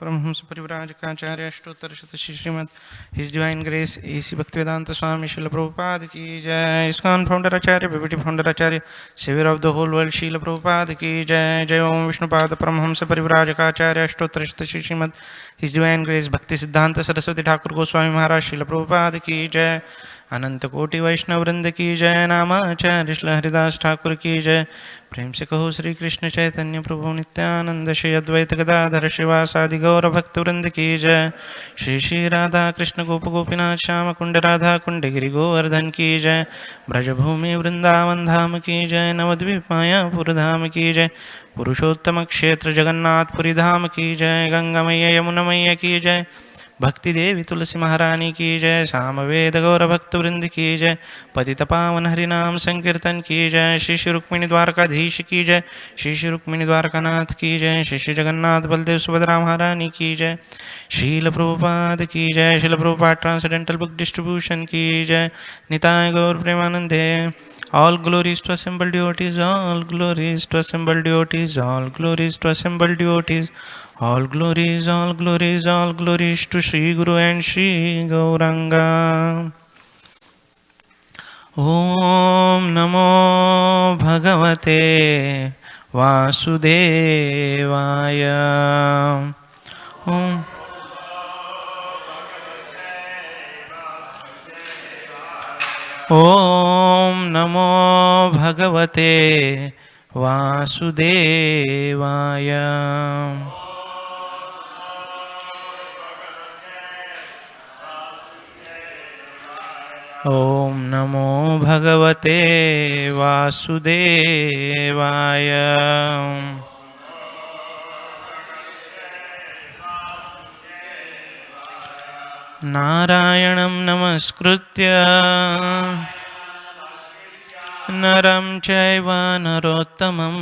परमहंस परिव्राजकाचार्य अष्टोत्तर शत श्रीमद his divine grace AC Bhaktivedanta Swami Srila Prabhupada की जय। ISKCON founder acharya BBT founder acharya saviour of the whole world Srila Prabhupada की जय। जय ओम विष्णुपाद परमहंस परिव्राजकाचार्य अष्टोत्तर शत श्रीमद हिज डिवाइन ग्रेस भक्ति सिद्धांत सरस्वती ठाकुर गोस्वामी महाराज श्रील प्रभुपाद की जय। अनंत कोटि वैष्णव वृंद की जय। नामाचार्य श्री हरिदास ठाकुर की जय। प्रेम से कहो श्री कृष्ण चैतन्य प्रभु नित्यानंद श्री अद्वैत गदाधर श्रीवासादि गौर भक्त वृंद की जय। श्री श्री राधा कृष्ण गोप गोपीनाथ श्याम कुंड राधा कुंड गिरि गोवर्धन की जय। ब्रजभूमि वृंदावन धाम की जय। नवद्वीप मायापुर धाम की जय। पुरुषोत्तम क्षेत्र जगन्नाथपुरी धाम की जय। गंगा मैया यमुना मैया की जय। भक्ति देवी तुलसी महारानी की जय। सामवेद गौर भक्त वृंद की जय। पतित पावन हरिनाम संकीर्तन की जय। श्री श्री रुक्मिणी द्वारकाधीश की जय। श्री श्री रुक्मिणी द्वारकानाथ की जय। श्री श्री जगन्नाथ बलदेव सुभद्रा महारानी की जय। शील प्रभुपाद की जय। शील प्रभुपाद ट्रांसेंडेंटल बुक डिस्ट्रीब्यूशन की जय। निताय गौर प्रेमानंदे। All glories to assembled devotees, all glories to assembled devotees, all glories to assembled devotees, all glories, all glories, all glories to Sri Guru and Sri Gauranga. Om Namo Bhagavate Vasudevaya. Om Om Namo Bhagavate Vasudevaya. Om Namo Bhagavate Vasudevaya. नारायणं नमस्कृत्य नरं चैव नरोत्तमं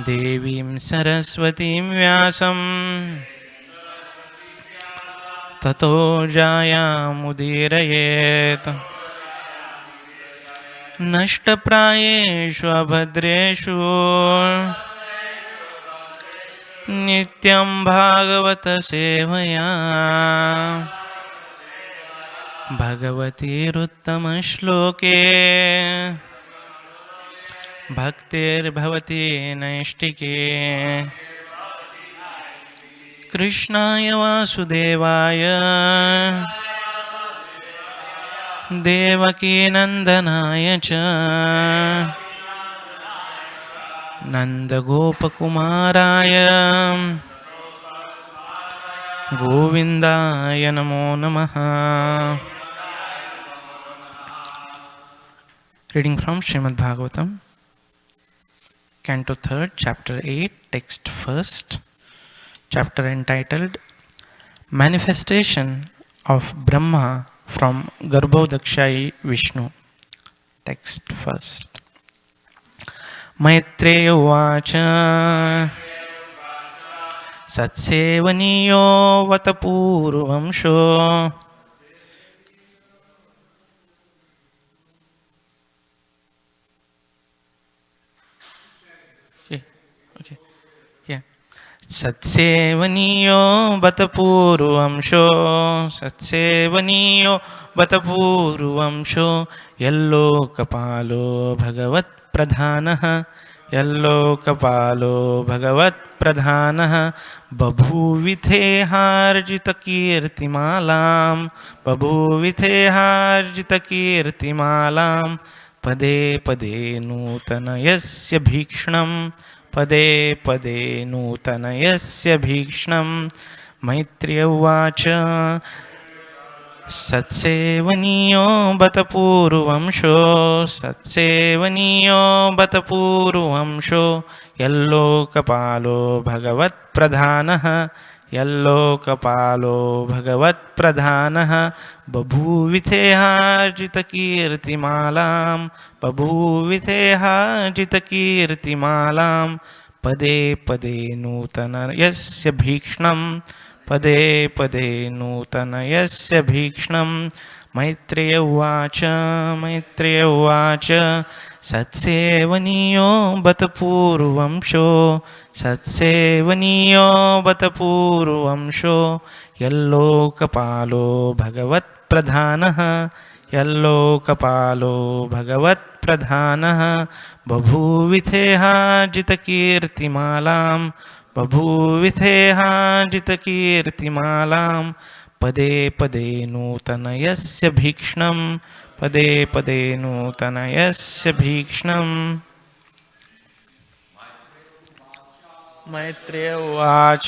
देवीं सरस्वतीं व्यासं ततो जायामुदीरयेत्। नष्टप्रायेषु अभद्रेषु नित्यं भागवत सेवया भगवतीरुत्तमश्लोके भक्तिर्भवति नैष्टिके। कृष्णाय वासुदेवाय देवकीनन्दनाय च नन्दगोपकुमाराय गोविन्दाय नमो नमः। Reading from Srimad Bhagavatam, Canto 3rd, Chapter 8, Text 1st, chapter entitled Manifestation of Brahma from Garbhodakshai Vishnu. Text first. Maitreya uvacha सत्सेवनीयो वत पूर्वंशो सत्सेवनीयो बत पूर्वंशो सत्सेवनीयो बत पूर्वंशो यल्लोकपालो भगवत्प्रधानः यल्लोकपालो भगवत्प्रधानः बभूविथेहार्जितकीर्तिमालां बभूविथेहार्जितकीर्तिमालां पदे पदे नूतनयस्य भीक्ष्णं पदे पदे नूतनयस्य भीक्ष्णं। मैत्रेय उवाच सत्सेवनीयो बत पूर्वंशो सत्सेवनीयो बत पूर्वंशो यल्लोकपालो भगवत्प्रधानः यल्लोकपालो भगवत्प्रधानः बभूविथेहार्जितकीर्तिमालां बभूविथेहार्जितकीर्तिमालां पदे पदे नूतनयस्य भीक्ष्णं पदे पदे नूतनयस्य भीक्ष्णं। मैत्रेय उवाच मैत्रेय उवाच सत्सेवनीयो बत पूर्वंशो सत्सेवनीयो बत पूर्वंशो यल्लोकपालो भगवत्प्रधानः यल्लोकपालो भगवत्प्रधानः बभूविथेहाजितकीर्तिमालां बभूविथेहाजितकीर्तिमालां पदे पदे नूतनयस्य भीक्ष्णं पदे पदे नूतनयस्य भीक्ष्णम् मैत्रेय उवाच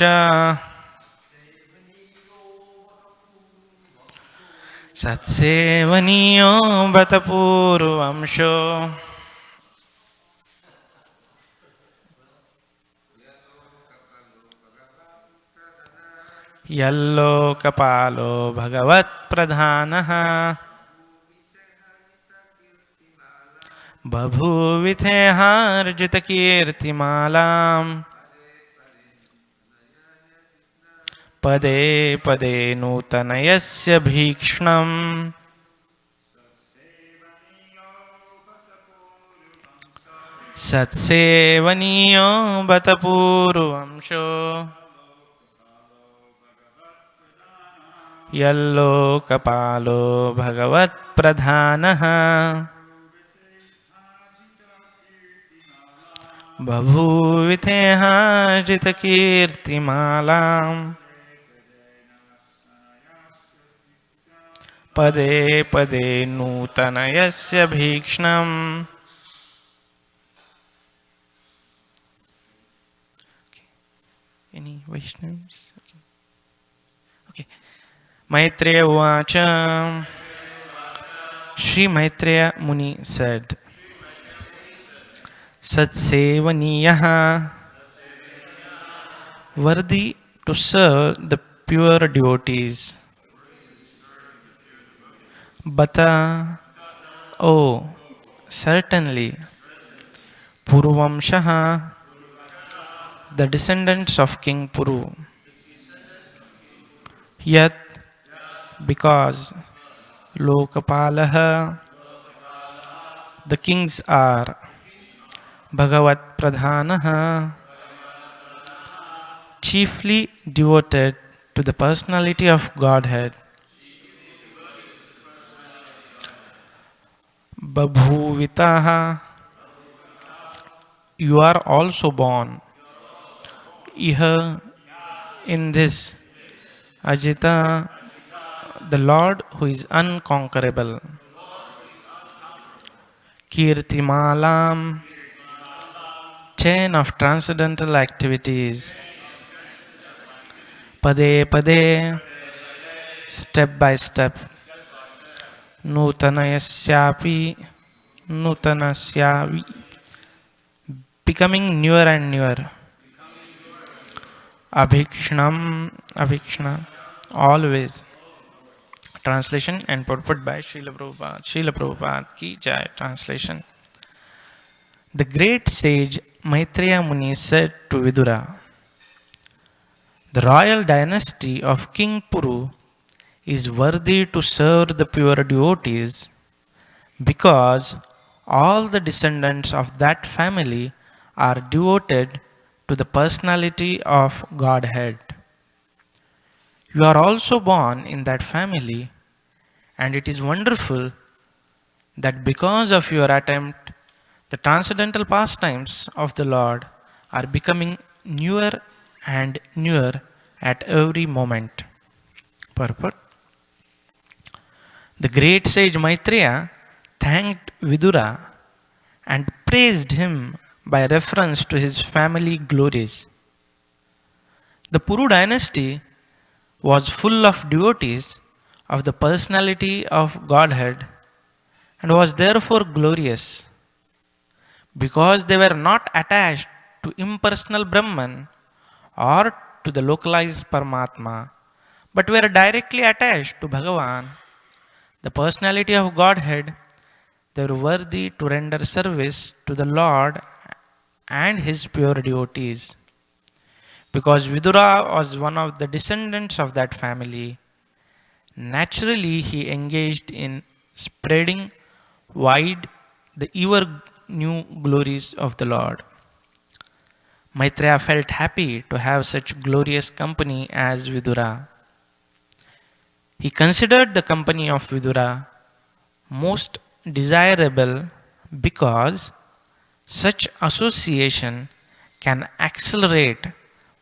सत्सेवनीयो बत पूर्वंशो यल्लोकपालो भगवत्प्रधानः बभूविथेहार्जितकीर्तिमालाम् पदे पदे नूतनयस्य भीक्ष्णम् सत्सेवनीयो बत पूर्वंशो यल्लोकपालो भगवत्प्रधानः बभूविथेहार्जितकीर्तिमालाम् पदे पदे नूतनयस्य भीक्ष्णम् Any Vaishnavis? Okay. Maitreya Uvacha. Sri Maitreya Muni said, Satsevaniyaha, worthy to serve the pure devotees. Bata, oh, certainly, Purvamshaha, the descendants of King Puru. Yet, because Lokapalaha, the kings are Bhagavat Pradhanaha, chiefly devoted to the personality of Godhead. Babhuvitaha, you are also born. Iha, in this, Ajita, the Lord who is unconquerable. Kirtimalam, chain of transcendental activities. Pade pade, step by step. Nutanayasyapi, nutanasyavi, becoming newer and newer. Abhikshnam, abhikshna, always. Translation and purport by Srila Prabhupada. Srila Prabhupada ki jai. Translation. The great sage Maitreya Muni said to Vidura, the royal dynasty of King Puru is worthy to serve the pure devotees because all the descendants of that family are devoted to the personality of Godhead. You are also born in that family, and it is wonderful that because of your attempt, the transcendental pastimes of the Lord are becoming newer and newer at every moment. Purport. The great sage Maitreya thanked Vidura and praised him by reference to his family glories. The Puru dynasty was full of devotees of the personality of Godhead and was therefore glorious. Because they were not attached to impersonal Brahman or to the localized Paramatma, but were directly attached to Bhagavan, the personality of Godhead, they were worthy to render service to the Lord and his pure devotees. Because Vidura was one of the descendants of that family, Naturally, he engaged in spreading wide the ever new glories of the Lord. Maitreya felt happy to have such glorious company as Vidura. He considered the company of Vidura most desirable because such association can accelerate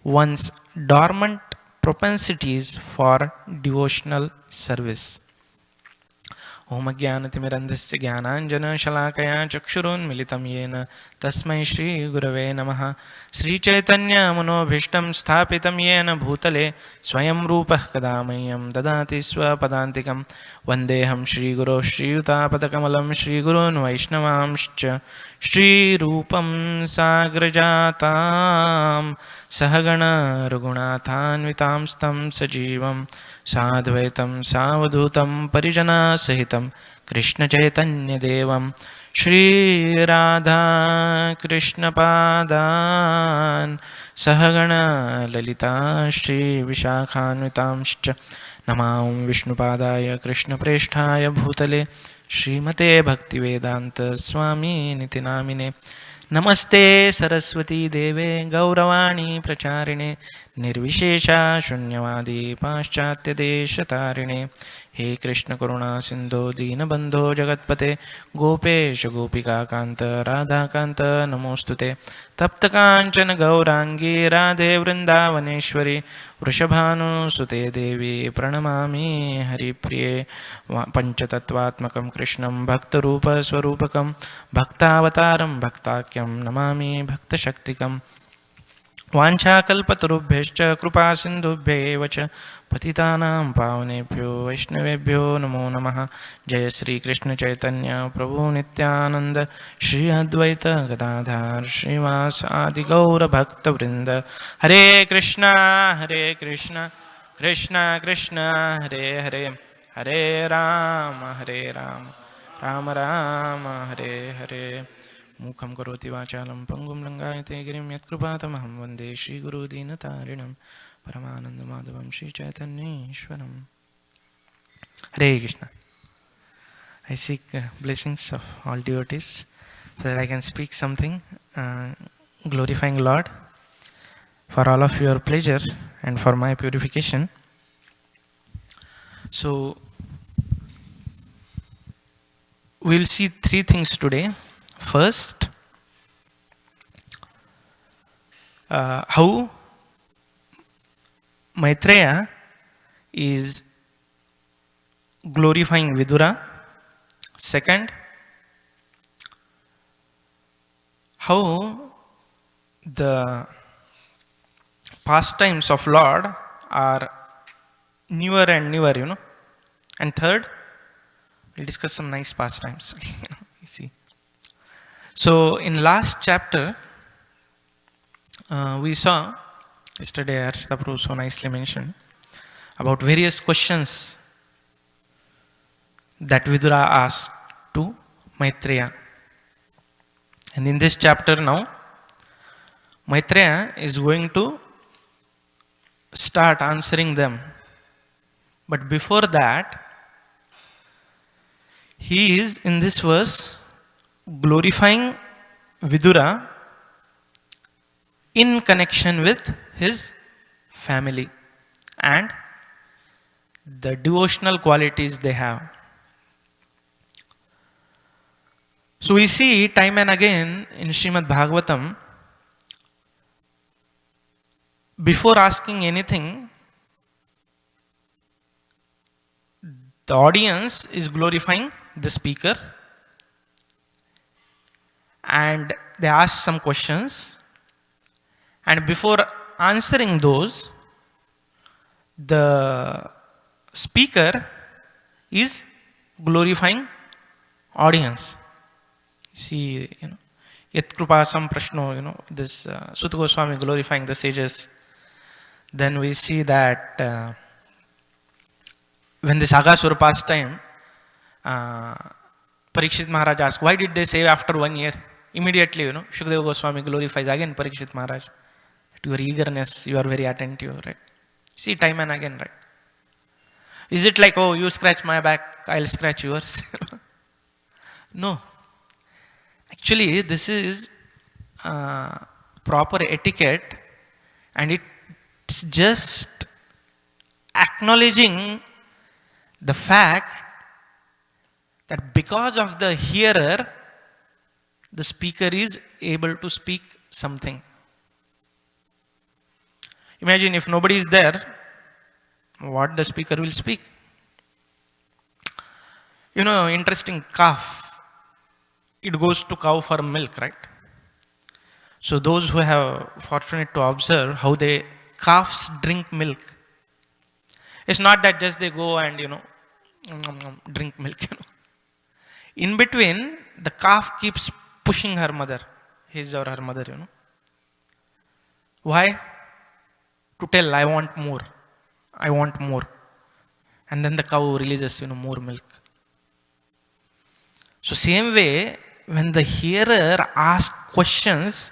one's dormant propensities for devotional service. ओम ज्ञानतिमिरन्धस्य ज्ञानाञ्जनशलाकया चक्षुरुन्मिलितं येन तस्मै श्रीगुरवे नमः श्रीचैतन्यमनोभीष्टं स्थापितं येन भूतले स्वयं रूपः कदा मह्यं ददाति स्वपदान्तिकं वन्देऽहं श्रीगुरो श्रीयुतापदकमलं श्रीगुरोन् वैष्णवांश्च श्रीरूपं साग्रजातां सहगण रघुनाथान्वितां तं सजीवं साद्वैतं सावधूतं परिजनसहितं कृष्णचैतन्यदेवं श्रीराधाकृष्णपादान् सहगण ललिता श्रीविशाखान्वितांश्च नमां विष्णुपादाय कृष्णप्रेष्ठाय भूतले श्रीमते भक्तिवेदान्त स्वामिनिति नामिने नमस्ते सरस्वती देवे गौरवाणी प्रचारिणे निर्विशेषा शून्यवादी पाश्चात्यदेशतारिणे हे कृष्ण करुणा सिंधो दीनबंधो जगत्पते गोपेश गोपिकाकांत राधाकांत नमोस्तुते तप्त कांचन गौरांगी राधे वृंदावनेश्वरी वृषभानुसुते देवी प्रणमामि हरिप्रिये पंचतत्वात्मकं कृष्णं भक्तरूपस्वरूपकं भक्तावतारं भक्ताख्यं नमामि भक्तशक्तिकम् वाञ्छाकल्पतरुभ्यश्च कृपा सिन्धुभ्येव च पतितानां पावनेभ्यो वैष्णवेभ्यो नमो नमः जय श्री कृष्ण चैतन्य प्रभु नित्यानंद श्री अद्वैत गदाधर श्रीवास आदि गौर भक्त वृंद हरे कृष्णा कृष्ण कृष्ण हरे हरे हरे राम राम राम हरे हरे मूखं करोति वाचालं पंगुं लङ्घयते गिरिं यत्कृपातमहं वन्दे श्रीगुरुदीनतारिणं परमानन्दमाधवं श्रीचैतन्येश्वरम् हरे Krishna. I seek blessings of all devotees so that I can speak something glorifying Lord for all of your pleasure and for my purification. So we will see three things today. First, how Maitreya is glorifying Vidura. Second, how the pastimes of Lord are newer and newer, And third, we'll discuss some nice pastimes. You see. So in last chapter, we saw, yesterday Arjun Prabhu so nicely mentioned, about various questions that Vidura asked to Maitreya. And in this chapter now, Maitreya is going to start answering them. But before that, he is in this verse glorifying Vidura in connection with his family and the devotional qualities they have. So we see time and again in Srimad Bhagavatam, before asking anything, the audience is glorifying the speaker and they ask some questions, and before answering those, the speaker is glorifying audience. See, Yat Krupasam Prashno, this Sutta Goswami glorifying the sages. Then we see that when this Agasura pastime, Parikshit Maharaj asked, why did they say after 1 year? Immediately, Shukadeva Goswami glorifies again Parikshit Maharaj. Your eagerness, you are very attentive, right? See, time and again, right? Is it like, oh, you scratch my back, I'll scratch yours? No. Actually, this is proper etiquette, and it's just acknowledging the fact that because of the hearer, the speaker is able to speak something. Imagine if nobody is there, what the speaker will speak. Interesting, calf. It goes to cow for milk, right? So those who have fortunate to observe how the calves drink milk. It's not that just they go and, drink milk, In between, the calf keeps pushing her mother, his or her mother, Why? To tell, I want more. I want more. And then the cow releases, more milk. So same way, when the hearer asks questions,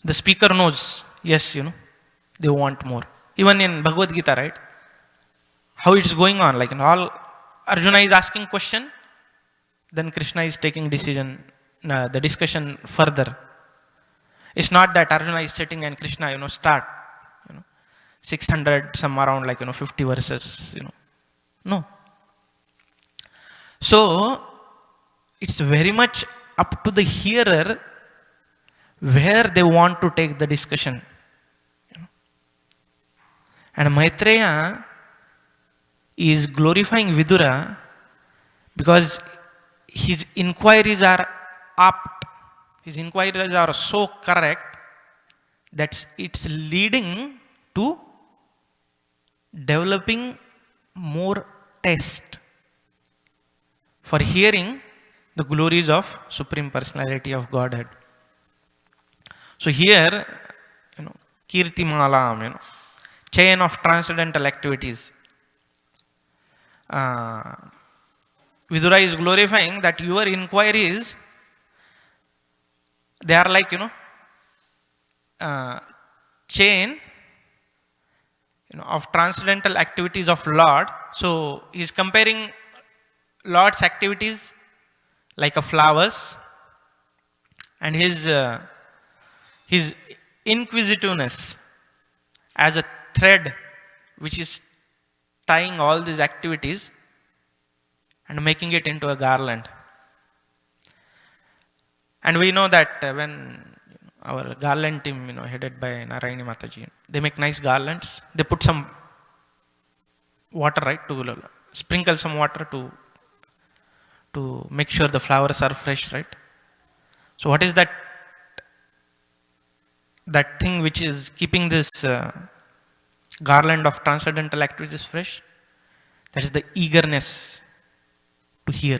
the speaker knows, yes, they want more. Even in Bhagavad Gita, right? How it's going on, like in all, Arjuna is asking question, then Krishna is taking decision, the discussion further. It's not that Arjuna is sitting and Krishna, start, 600, some around like, 50 verses, No. So, it's very much up to the hearer where they want to take the discussion. And Maitreya is glorifying Vidura because his inquiries are apt, his inquiries are so correct that it's leading to developing more taste for hearing the glories of Supreme Personality of Godhead. So here, Kirti Malam, chain of transcendental activities. Vidura is glorifying that your inquiries, they are like, chain, of transcendental activities of Lord. So he is comparing Lord's activities like a flowers, and his inquisitiveness as a thread which is tying all these activities and making it into a garland. And we know that when our garland team, headed by Narayani Mataji, they make nice garlands. They put some water, right, to sprinkle some water to make sure the flowers are fresh, right? So what is that thing which is keeping this garland of transcendental activities fresh? That is the eagerness to hear.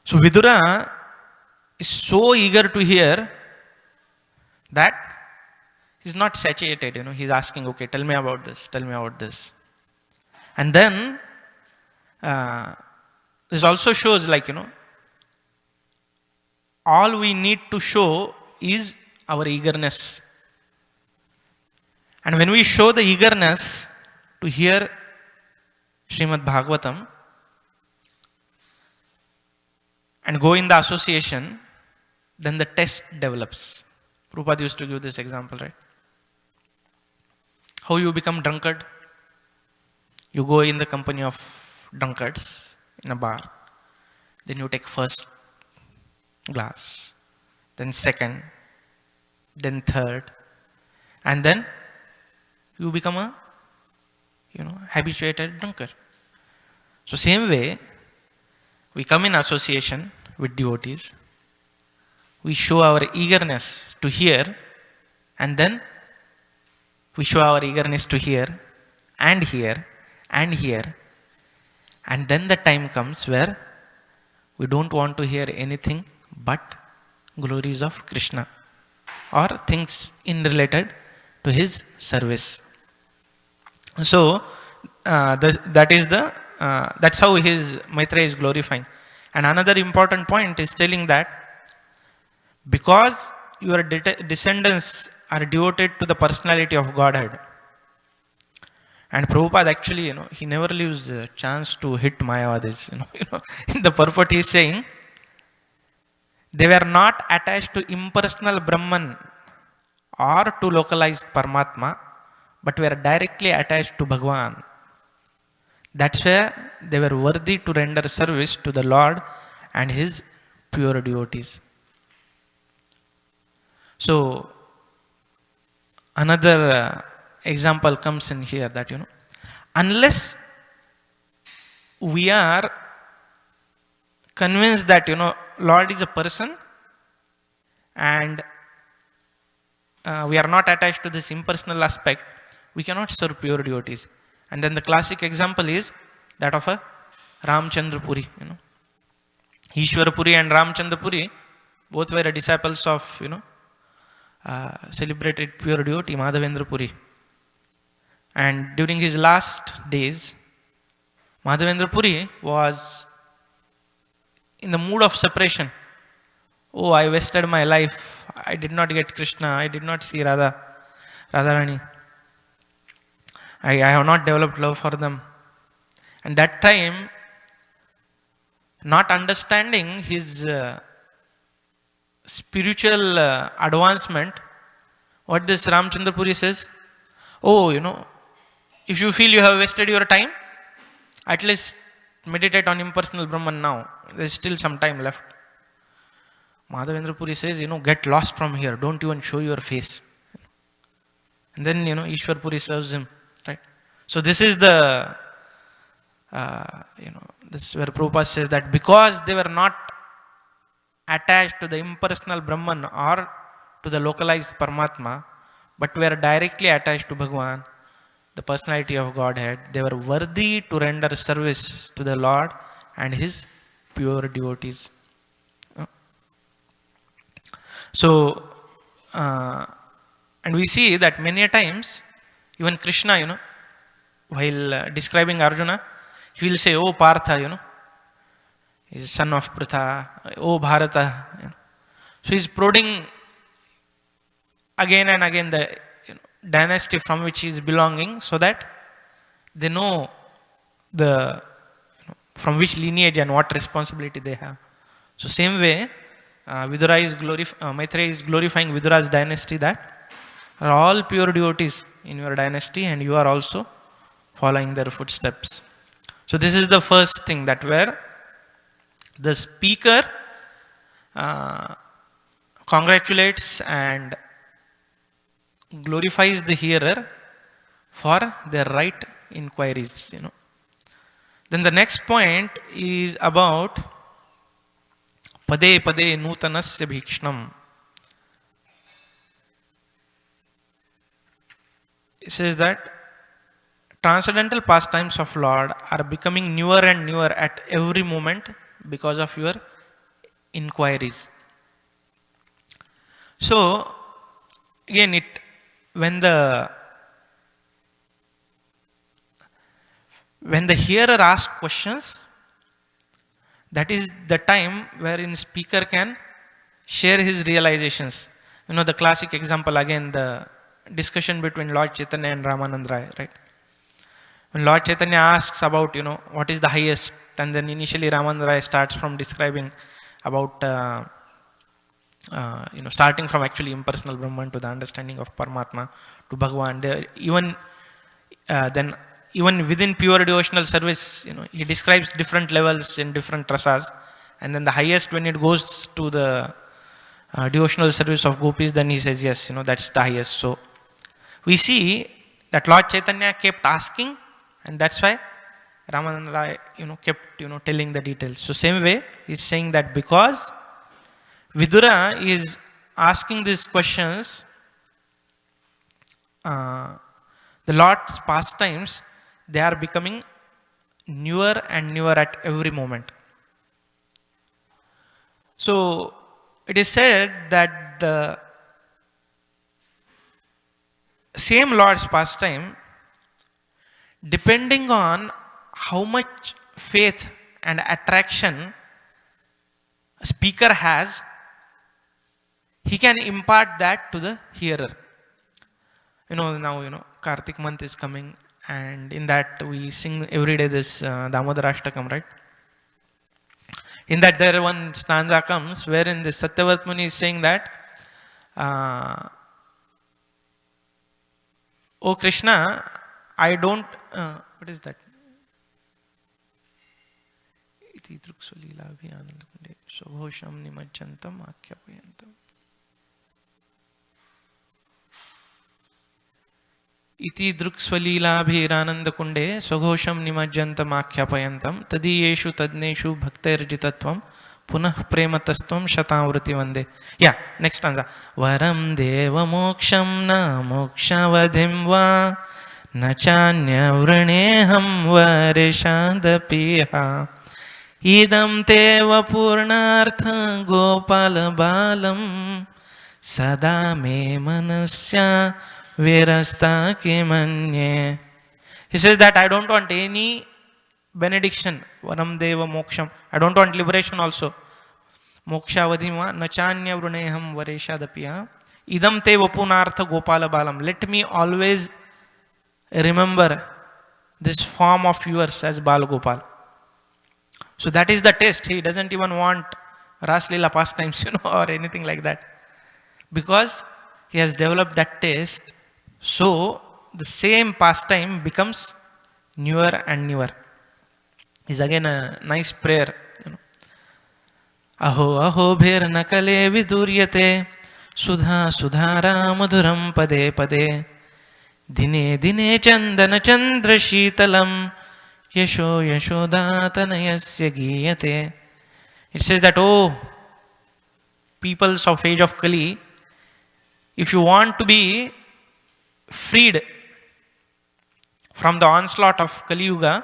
So Vidura is so eager to hear that he's not satiated, he's asking, okay, tell me about this. And then this also shows like, all we need to show is our eagerness. And when we show the eagerness to hear Srimad Bhagavatam and go in the association, then the test develops. Prabhupada used to give this example, right? How you become drunkard? You go in the company of drunkards in a bar. Then you take first glass, then second, then third, and then you become a habituated drunkard. So same way, we come in association with devotees, we show our eagerness to hear, and then we show our eagerness to hear, and hear, and hear, and then the time comes where we don't want to hear anything but glories of Krishna or things in related to his service. So that's how his Maitreya is glorifying. And another important point is telling that because your descendants are devoted to the personality of Godhead, And Prabhupada actually, he never leaves a chance to hit Mayavadis. In the purport he is saying, they were not attached to impersonal Brahman or to localized Paramatma, but were directly attached to Bhagwan. That's where they were worthy to render service to the Lord and his pure devotees. So, another example comes in here that, unless we are convinced that, Lord is a person and we are not attached to this impersonal aspect, we cannot serve pure devotees. And then the classic example is that of a Ramchandra Puri. Ishwara Puri and Ramchandra Puri both were disciples of, celebrated pure devotee Madhavendra Puri. And during his last days, Madhavendra Puri was in the mood of separation. Oh, I wasted my life. I did not get Krishna. I did not see Radharani. I have not developed love for them. And that time, not understanding his spiritual advancement, what this Ramchandra Puri says, oh, if you feel you have wasted your time, at least meditate on impersonal Brahman now. There is still some time left. Madhavendra Puri says, get lost from here. Don't even show your face. And then, Ishwar Puri serves him. Right? So this is the, this is where Prabhupada says that because they were not attached to the impersonal Brahman or to the localized Paramatma, but were directly attached to Bhagwan, the personality of Godhead, they were worthy to render service to the Lord and his pure devotees. So, and we see that many a times, even Krishna, while describing Arjuna, he will say, oh Partha, he's son of Pritha, oh Bharata. So he's prodding again and again the dynasty from which he is belonging, so that they know from which lineage and what responsibility they have. So same way, Maitreya is glorifying Vidura's dynasty, that are all pure devotees in your dynasty and you are also following their footsteps. So this is the first thing, that where the speaker congratulates and glorifies the hearer for their right inquiries. Then the next point is about Pade Pade Nutanasya Bhikshnam. It says that transcendental pastimes of Lord are becoming newer and newer at every moment because of your inquiries. So, again, when the hearer asks questions, that is the time wherein speaker can share his realizations. The classic example, again, the discussion between Lord Chaitanya and Ramanand Rai, right? When Lord Chaitanya asks about, what is the highest, and then initially Ramanand Rai starts from describing about, starting from actually impersonal Brahman to the understanding of Paramatma to Bhagwan. Then even within pure devotional service, he describes different levels in different rasas. And then the highest, when it goes to the devotional service of gopis, then he says, yes, that's the highest. So we see that Lord Chaitanya kept asking, and that's why Ramananda Rai, kept, telling the details. So same way, he's saying that because Vidura is asking these questions, the Lord's pastimes, they are becoming newer and newer at every moment. So it is said that the same Lord's pastime, depending on how much faith and attraction a speaker has, he can impart that to the hearer. Now, Kartik month is coming, And in that we sing every day this Damodarashtakam, right? In that there one stanza comes wherein this Satyavat Muni is saying that, "O Krishna, I don't," what is that? Iti druksvalila abhiyanandakunde swaghosham nimajjantam akhyapayantam. Iti druksvalilabhiranandakunde swaghosham nimajjantam akhyapayantam tadiyeshu tadneshu bhaktairjitatvam punah prematastvam shatavruti vande. Yeah, next stanza. Varam deva moksham na mokshavadim va na chanya vrineham varishadapiha idam teva purnartha gopala balam sada me manasya virasta kimanye. He says that I don't want any benediction, varam deva moksham. I don't want liberation also. Moksha vadhima nachanya vruneham vareshadapiya idam te vapunartha gopala balam. Let me always remember this form of yours as Bal Gopal. So that is the test. He doesn't even want Ras Leela pastimes, or anything like that. Because he has developed that taste, so the same pastime becomes newer and newer. Is again a nice prayer. Aho aho bher nakale viduryate sudha sudhara madhuram pade pade dine dine chandana chandra sheetalam yasho yashodatanayasya giyate. It says that, oh, peoples of age of Kali, if you want to be freed from the onslaught of Kali Yuga,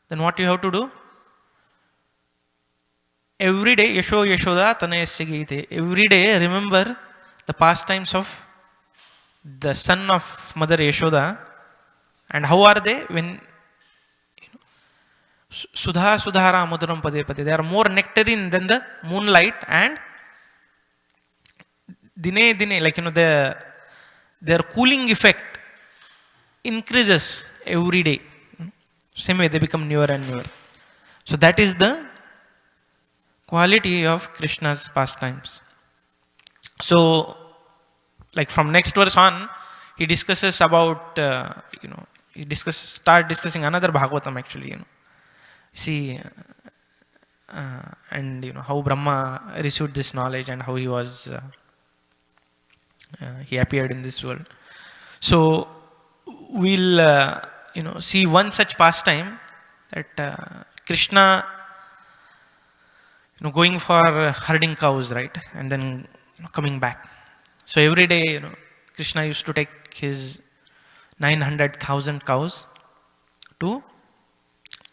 then what you have to do? Every day, Yasho Yashoda Tanayasya Gite. Every day, remember the pastimes of the son of Mother Yashoda. And how are they? When Sudha Sudhara Madhuram Pade Pade. They are more nectarine than the moonlight, and Dine Dine, like their cooling effect increases every day. Same way they become newer and newer. So that is the quality of Krishna's pastimes. So, like from next verse on, he discusses about, start discussing another Bhagavatam actually, See, and how Brahma received this knowledge and how he was, he appeared in this world. So, we'll, see one such pastime that Krishna, going for herding cows, right? And then coming back. So every day, Krishna used to take his 900,000 cows to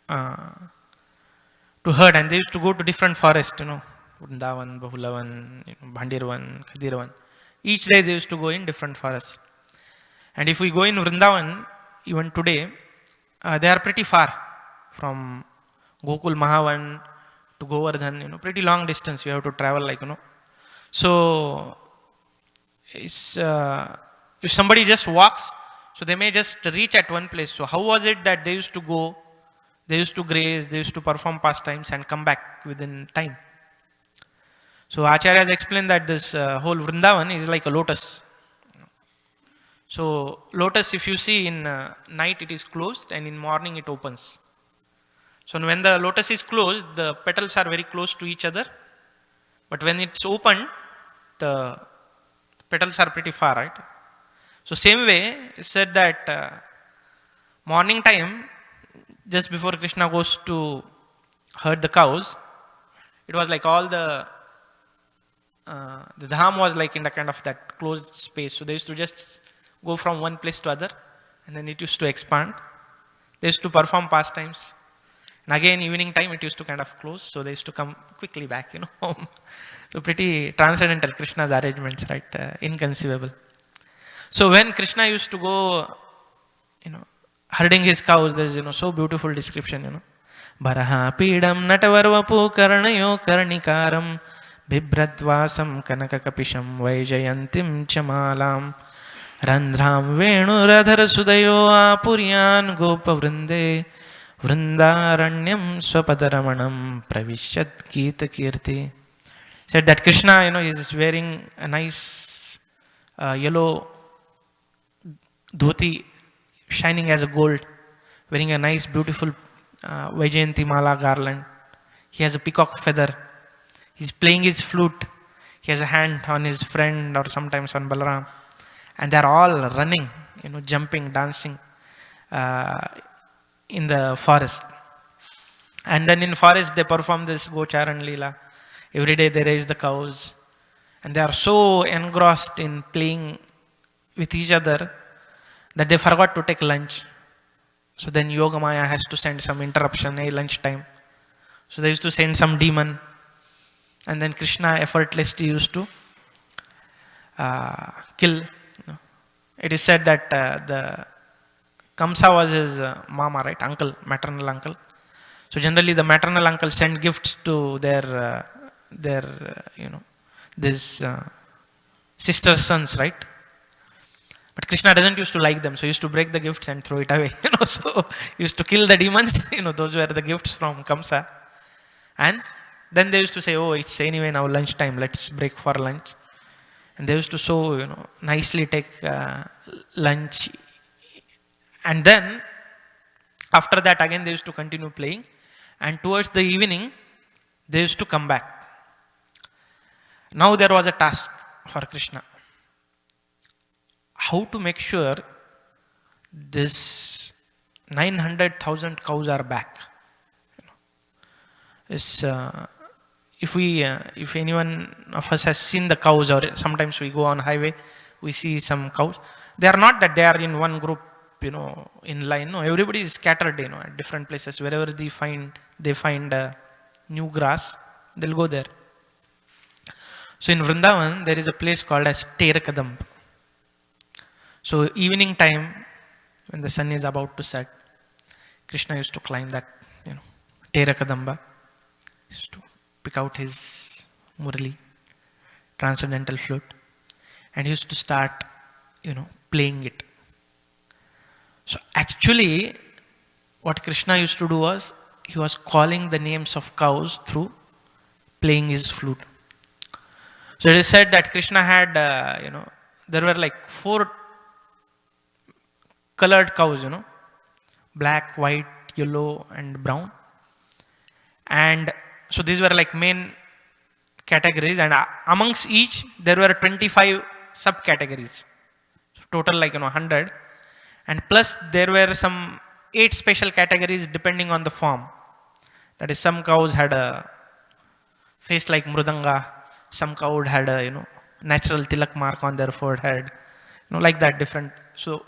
herd, and they used to go to different forests, Vrindavan, Bahulavan, Bhandirvan, Khadirvan. Each day they used to go in different forests. And if we go in Vrindavan, even today, they are pretty far from Gokul Mahavan to Govardhan, pretty long distance you have to travel, So, it's, if somebody just walks, so they may just reach at one place. So how was it that they used to go, they used to graze, they used to perform pastimes and come back within time? So Acharyas explained that this whole Vrindavan is like a lotus. So lotus, if you see in night it is closed and in morning it opens. So when the lotus is closed, the petals are very close to each other. But when it's open, the petals are pretty far, right? So same way, it said that morning time, just before Krishna goes to herd the cows, it was like all the dham was like in the kind of that closed space. So they used to just go from one place to other, and then it used to expand. They used to perform pastimes. And again, evening time, it used to kind of close. So they used to come quickly back, home. So pretty transcendental, Krishna's arrangements, right? Inconceivable. So when Krishna used to go, herding his cows, there's, so beautiful description, Baraha pidam natavarvapu karanayo karnikaram bibhradvasam kanakakapisham vaijayantim chamalam Randhram Venuradhara Sudayo Apuryan Gopa Vrinde Vrindaranyam Swapadaramanam Pravishyat Gita Kirti. Said that Krishna, is wearing a nice yellow dhoti shining as a gold, wearing a nice beautiful Vaijayanti Mala garland. He has a peacock feather. He's playing his flute. He has a hand on his friend or sometimes on Balaram. And they're all running, jumping, dancing in the forest. And then in forest they perform this Gocharan Leela. Every day they raise the cows. And they are so engrossed in playing with each other that they forgot to take lunch. So then Yogamaya has to send some interruption, lunchtime. So they used to send some demon. And then Krishna effortlessly used to kill. It is said that the Kamsa was his mama, right? Uncle, maternal uncle. So generally the maternal uncle sent gifts to their these sisters' sons, right? But Krishna doesn't used to like them, so he used to break the gifts and throw it away. So he used to kill the demons. Those were the gifts from Kamsa. And then they used to say, oh, it's anyway now lunchtime, let's break for lunch. And they used to so, nicely take lunch. And then, after that again they used to continue playing. And towards the evening, they used to come back. Now there was a task for Krishna. How to make sure this 900,000 cows are back. If anyone of us has seen the cows, or sometimes we go on highway, we see some cows. They are not that they are in one group, in line. No, everybody is scattered, at different places. Wherever they find new grass, they'll go there. So in Vrindavan, there is a place called as Terakadam. So evening time, when the sun is about to set, Krishna used to climb that, Terakadamba. He used to pick out his murali, transcendental flute, and he used to start, playing it. So actually, what Krishna used to do was, he was calling the names of cows through playing his flute. So it is said that Krishna had, there were like 4 colored cows, black, white, yellow, and brown. And so these were like main categories, and amongst each there were 25 subcategories. So total like 100, and plus there were some 8 special categories depending on the form. That is, some cows had a face like mrudanga, some cow had a natural tilak mark on their forehead, like that, different. So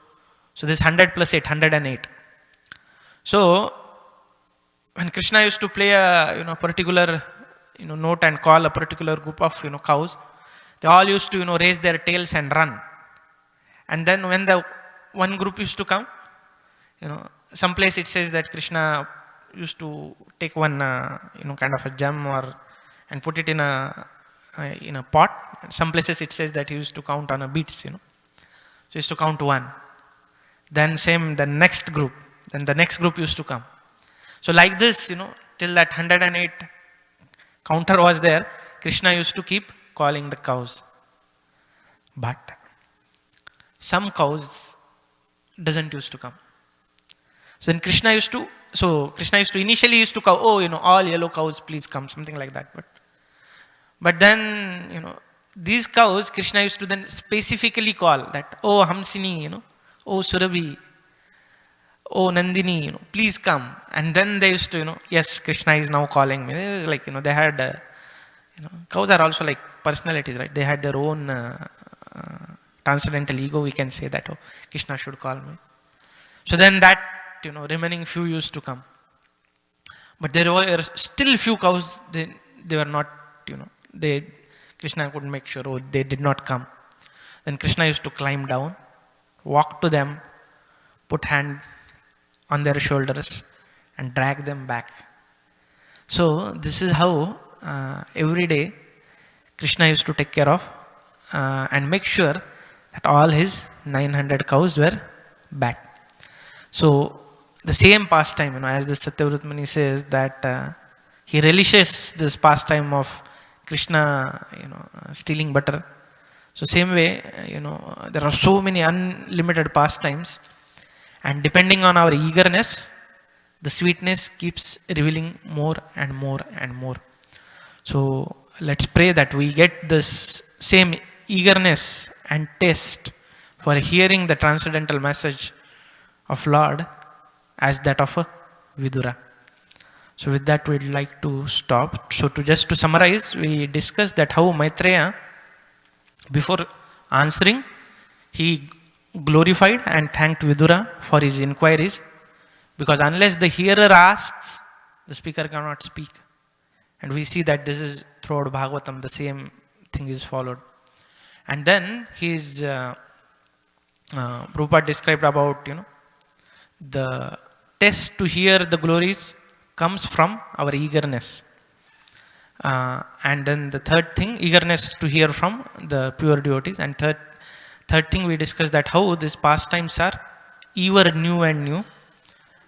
this 100 plus 8, 108. So when Krishna used to play a particular note and call a particular group of cows, they all used to raise their tails and run. And then when the one group used to come, some place it says that Krishna used to take one kind of a gem and put it in a pot. Some places it says that he used to count on a beads. So he used to count 1. Then the next group. Then the next group used to come. So like this, till that 108 counter was there, Krishna used to keep calling the cows. But some cows doesn't used to come. So then Krishna used to initially used to call, all yellow cows, please come, something like that. But then, these cows, Krishna used to then specifically call that, oh Hamsini, oh Surabhi, oh Nandini, please come. And then they used to, yes, Krishna is now calling me. It was like, they had, cows are also like personalities, right? They had their own transcendental ego, we can say that, oh, Krishna should call me. So then that, remaining few used to come. But there were still few cows, they were not, Krishna could make sure, oh, they did not come. Then Krishna used to climb down, walk to them, put hand on their shoulders and drag them back. So this is how every day Krishna used to take care of and make sure that all his 900 cows were back. So the same pastime, as the Satyavrata Muni says, that he relishes this pastime of Krishna, stealing butter. So same way, there are so many unlimited pastimes, and depending on our eagerness, the sweetness keeps revealing more and more and more. So let's pray that we get this same eagerness and taste for hearing the transcendental message of Lord as that of a Vidura. So with that, we'd like to stop. So just to summarize, we discussed that how Maitreya, before answering, he glorified and thanked Vidura for his inquiries, because unless the hearer asks, the speaker cannot speak. And we see that this is throughout Bhagavatam, the same thing is followed. And then his Prabhupada described about, the test to hear the glories comes from our eagerness. And then the third thing, eagerness to hear from the pure devotees. And third thing we discussed that how these pastimes are ever new and new.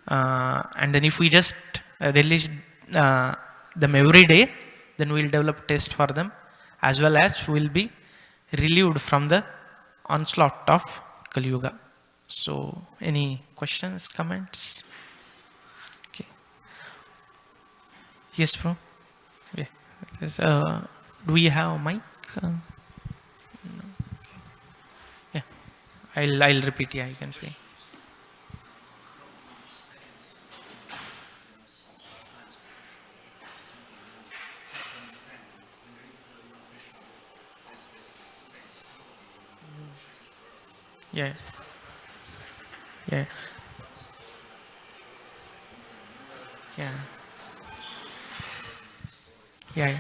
And then if we just release them every day, then we'll develop taste for them, as well as we'll be relieved from the onslaught of Kali Yuga. So, any questions, comments? Okay. Yes, bro. Yeah. Because, do we have a mic? No. Okay. Yeah. I'll repeat. Yeah, you can speak. Yeah. Yeah. Yeah. Yeah.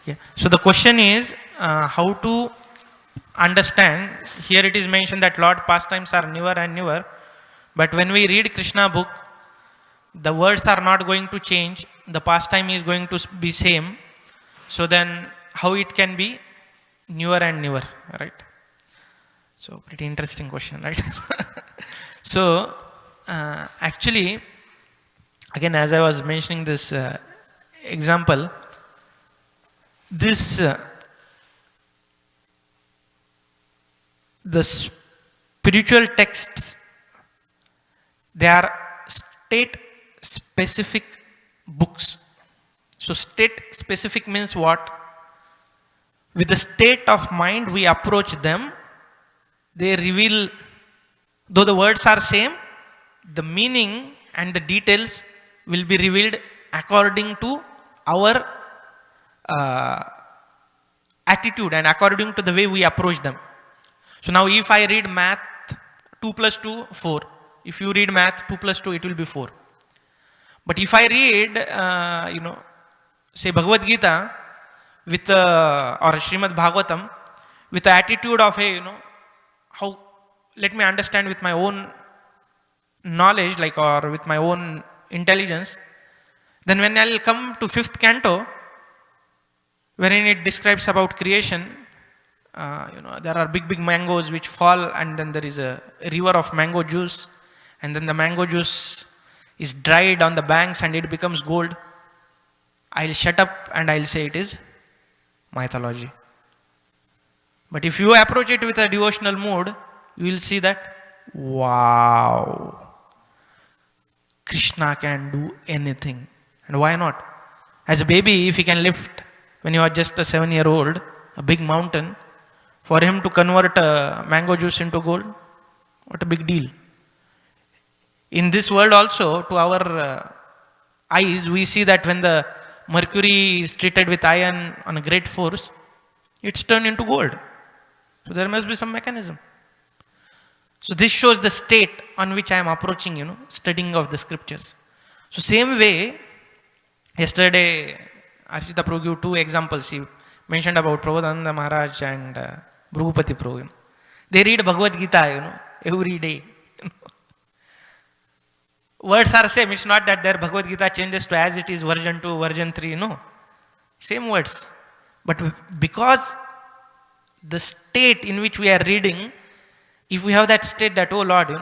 Yeah. So the question is how to understand. Here it is mentioned that Lord pastimes are newer and newer, but when we read Krishna book, the words are not going to change. The pastime is going to be same. So then, how it can be newer and newer, right? So pretty interesting question, right? So actually, again, as I was mentioning this example, this the spiritual texts, they are state specific books. So state specific means what? With the state of mind we approach them, they reveal, though the words are same, the meaning and the details will be revealed according to our attitude and according to the way we approach them. So now if I read math, 2 plus 2, 4. If you read math, 2 plus 2, it will be 4. But if I read, say Bhagavad Gita with, or Srimad Bhagavatam, with the attitude of, hey, how, let me understand with my own knowledge, like, or with my own intelligence, then when I'll come to 5th canto, wherein it describes about creation, there are big mangoes which fall, and then there is a river of mango juice, and then the mango juice is dried on the banks and it becomes gold. I'll shut up and I'll say it is mythology. But if you approach it with a devotional mood, you will see that, wow, Krishna can do anything. And why not? As a baby, if he can lift, when you are just a 7-year-old, a big mountain, for him to convert mango juice into gold, what a big deal. In this world also, to our eyes, we see that when the mercury is treated with iron on a great force, it's turned into gold. So there must be some mechanism. So this shows the state on which I am approaching, studying of the scriptures. So same way, yesterday, Arjita Prabhu gave 2 examples. He mentioned about Prabhupada Maharaj and Bhrugupati Prabhu. They read Bhagavad Gita, every day. Words are same. It's not that their Bhagavad Gita changes to as it is version 2, version 3, no. Same words. But because the state in which we are reading if we have that state that, oh Lord,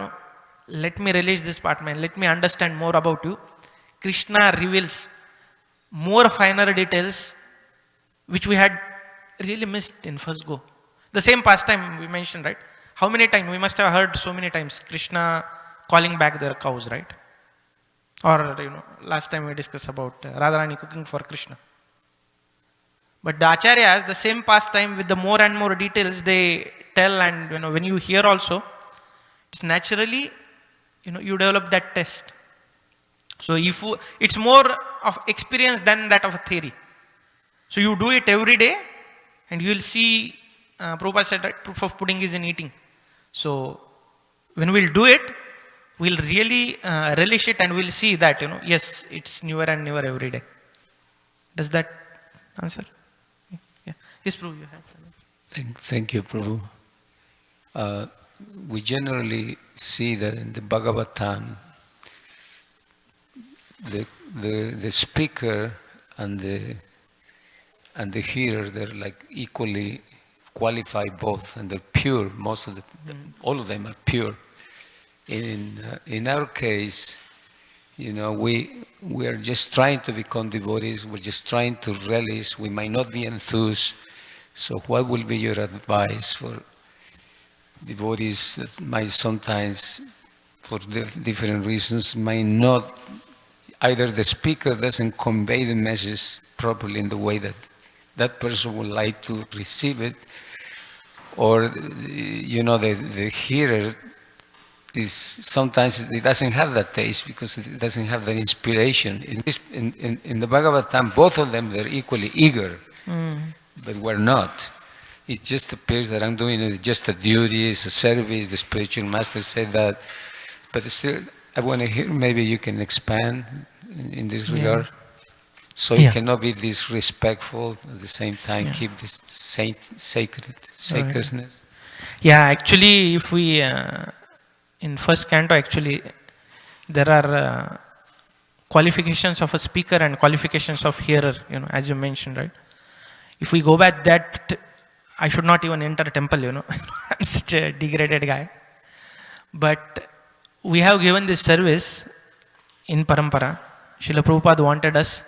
let me relish this part, man, let me understand more about you, Krishna reveals more finer details which we had really missed in first go. The same pastime we mentioned, right? How many times, we must have heard so many times, Krishna calling back their cows, right? Or, last time we discussed about Radharani cooking for Krishna. But the acharyas, the same pastime with the more and more details they tell, and when you hear also, it's naturally, you develop that test. So it's more of experience than that of a theory. So you do it every day, and you will see, Prabhupada said, right, proof of pudding is in eating. So when we'll do it, we'll really relish it, and we'll see that, yes, it's newer and newer every day. Does that answer? Yeah. Yes, Prabhu, you have. Thank you, Prabhu. We generally see that in the Bhagavatam, the speaker and the hearer, they're like equally qualified both, and they're pure. All of them are pure. In our case, we are just trying to become devotees. We're just trying to relish. We might not be enthused. So, what will be your advice for devotees that might sometimes, for different reasons, might not, either the speaker doesn't convey the message properly in the way that that person would like to receive it, or the hearer is sometimes it doesn't have that taste because it doesn't have that inspiration. In the Bhagavatam, both of them, they're equally eager, but we're not. It just appears that I'm doing it just a duty, it's a service. The spiritual master said that, but still, I want to hear. Maybe you can expand in this regard. So you cannot be disrespectful at the same time. Keep this sacredness. Yeah, actually, if we in first canto, actually, there are qualifications of a speaker and qualifications of hearer. As you mentioned, right? If we go back that, I should not even enter a temple. I'm such a degraded guy. But we have given this service in Parampara. Srila Prabhupada wanted us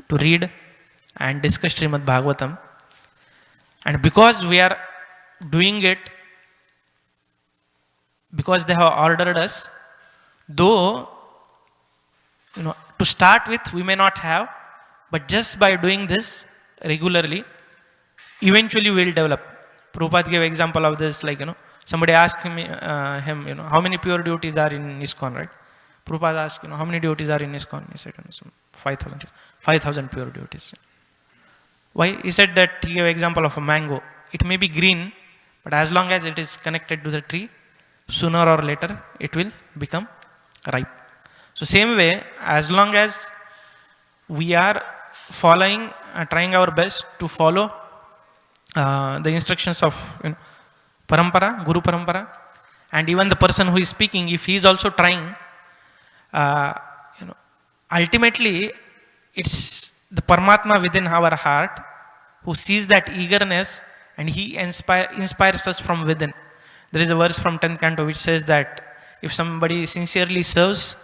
to read and discuss Srimad Bhagavatam. And because we are doing it, because they have ordered us, though, to start with, we may not have, but just by doing this regularly, eventually we will develop. Prabhupada gave example of this, like, somebody asked him, how many pure devotees are in ISKCON, right? Prabhupada asked, how many devotees are in ISKCON? He said, 5,000 pure devotees. Why? He said that he gave example of a mango. It may be green, but as long as it is connected to the tree, sooner or later it will become ripe. So same way, as long as we are following, trying our best to follow the instructions of Parampara, Guru Parampara, and even the person who is speaking, if he is also trying, ultimately it's the Paramatma within our heart who sees that eagerness, and he inspires us from within. There is a verse from 10th canto which says that if somebody sincerely serves,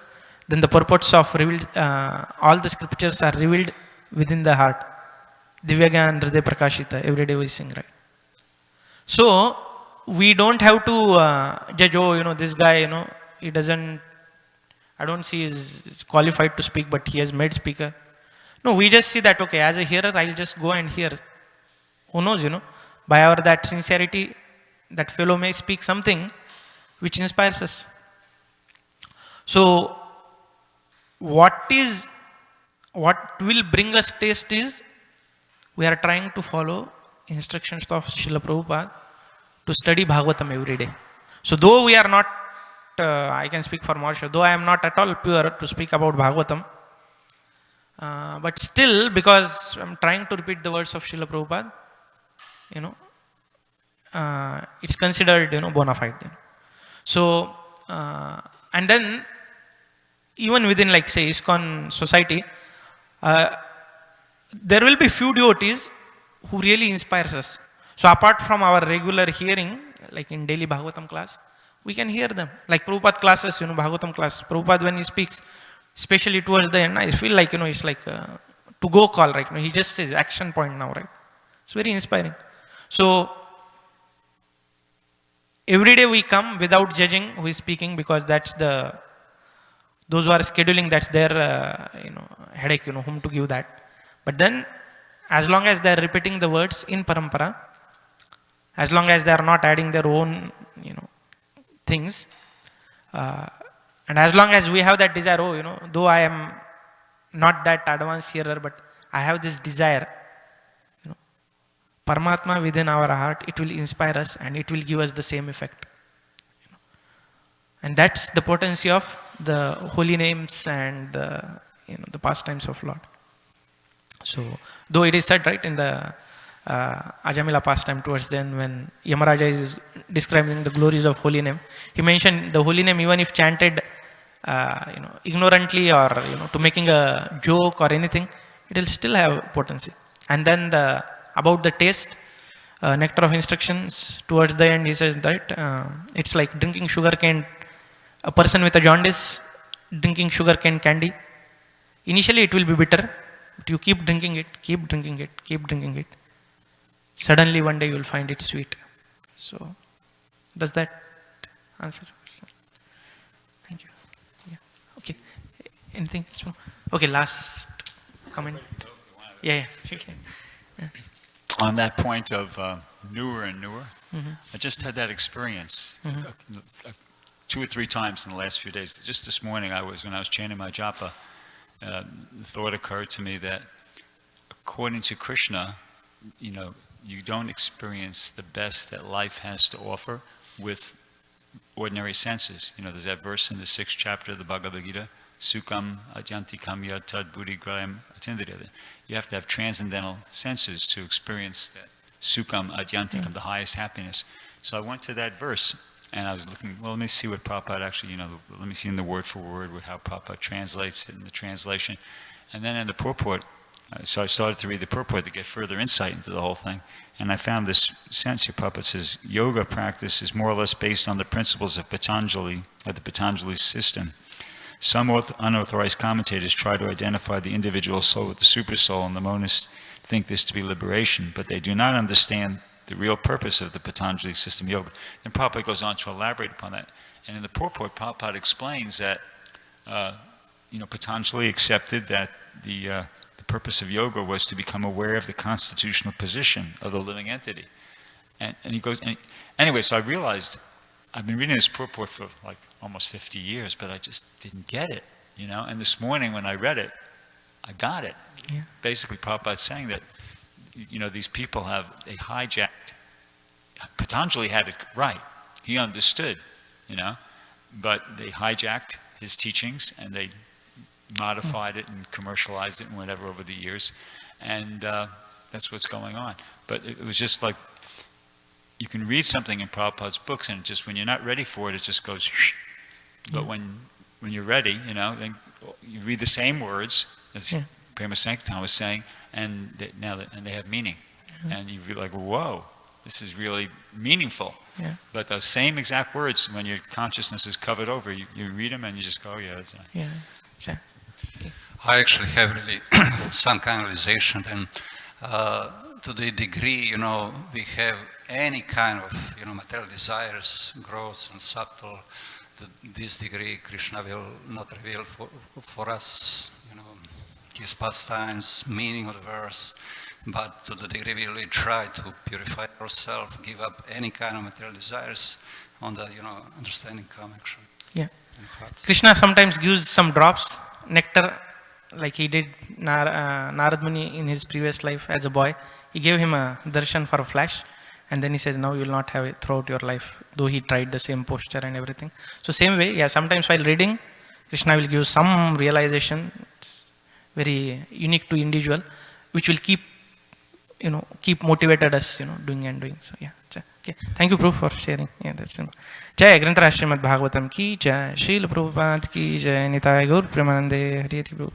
then the purports of revealed, all the scriptures are revealed within the heart. Divyagan Hriday Prakashita, every day we sing, right? So, we don't have to judge, this guy, he doesn't, I don't see is qualified to speak, but he has made speaker. No, we just see that, okay, as a hearer, I'll just go and hear. Who knows, by our that sincerity, that fellow may speak something which inspires us. So, what will bring us taste is, we are trying to follow instructions of Srila Prabhupada to study Bhagavatam every day. So, though we are not, I can speak for Marsha, though I am not at all pure to speak about Bhagavatam, but still, because I am trying to repeat the words of Srila Prabhupada, it's considered, bona fide. So, and then, even within, like, say, ISKCON society, there will be few devotees who really inspires us. So, apart from our regular hearing, like in daily Bhagavatam class, we can hear them. Like Prabhupada classes, Bhagavatam class, Prabhupada when he speaks, especially towards the end, I feel like, it's like to go call, right? He just says action point now, right? It's very inspiring. So, every day we come without judging who is speaking, because that's those who are scheduling, that's their, headache, whom to give that. But then, as long as they are repeating the words in parampara, as long as they are not adding their own, things, and as long as we have that desire, though I am not that advanced hearer, but I have this desire, Paramatma within our heart, it will inspire us and it will give us the same effect. And that's the potency of the holy names and the pastimes of Lord. So, though it is said, right, in the Ajamila pastime towards then, when Yamaraja is describing the glories of holy name, he mentioned the holy name, even if chanted, ignorantly or to making a joke or anything, it will still have potency. And then about the taste, nectar of instructions, towards the end he says that it's like drinking sugar cane. A person with a jaundice drinking sugar cane candy. Initially it will be bitter, but you keep drinking it, keep drinking it, keep drinking it. Suddenly one day you will find it sweet. So, does that answer? Thank you. Yeah. Okay. Anything else? Okay, last comment. Yeah. Okay. Yeah. On that point of newer and newer, I just had that experience 2 or 3 times in the last few days. Just this morning, when I was chanting my japa, the thought occurred to me that according to Krishna, you don't experience the best that life has to offer with ordinary senses. There's that verse in the 6th chapter of the Bhagavad Gita, Sukam Adyantikam Yad Tad Buddhi Grayam Atindriya. You have to have transcendental senses to experience that Sukam Adyantikam, the highest happiness. So I went to that verse and I was looking, well, let me see what Prabhupada actually, let me see in the word for word how Prabhupada translates it in the translation. And then in the purport, so I started to read the purport to get further insight into the whole thing. And I found this sense here, Prabhupada says, yoga practice is more or less based on the principles of Patanjali, or the Patanjali system. Some unauthorized commentators try to identify the individual soul with the super soul, and the monists think this to be liberation, but they do not understand the real purpose of the Patanjali system yoga. Then Prabhupada goes on to elaborate upon that. And in the purport, Prabhupada explains that Patanjali accepted that the purpose of yoga was to become aware of the constitutional position of the living entity. And he goes, anyway, so I realized, I've been reading this purport for like almost 50 years, but I just didn't get it, And this morning when I read it, I got it. Yeah. Basically, Prabhupada's saying that, these people they hijacked. Patanjali had it right. He understood, but they hijacked his teachings and they modified it and commercialized it and whatever over the years. And that's what's going on. But it was just like, you can read something in Prabhupada's books and just when you're not ready for it, it just goes, but when you're ready, then you read the same words as Prema Sankirtan was saying, and they have meaning. And you feel like, whoa, this is really meaningful. Yeah. But those same exact words, when your consciousness is covered over, you read them and you just go, oh, yeah, that's right. Yeah. Okay. I actually have really some kind of realization, and to the degree, we have any kind of, material desires, gross and subtle, to this degree, Krishna will not reveal for us, his pastimes, meaning of the verse, but to the degree we really try to purify ourselves, give up any kind of material desires, on the, understanding come actually. Yeah. Krishna sometimes gives some drops, nectar, like he did Narad Muni in his previous life as a boy. He gave him a darshan for a flash, and then he said, now you will not have it throughout your life, though he tried the same posture and everything. So same way, sometimes while reading, Krishna will give some realization, very unique to individual, which will keep motivated us, doing and doing. So okay. Thank you, Prabhu, for sharing. Yeah, that's simple. Jai Grantha Srimad Bhagavatam ki jai, Srila Prabhupada ki jai, Nitai Gaur Premanande Hari Prabhu.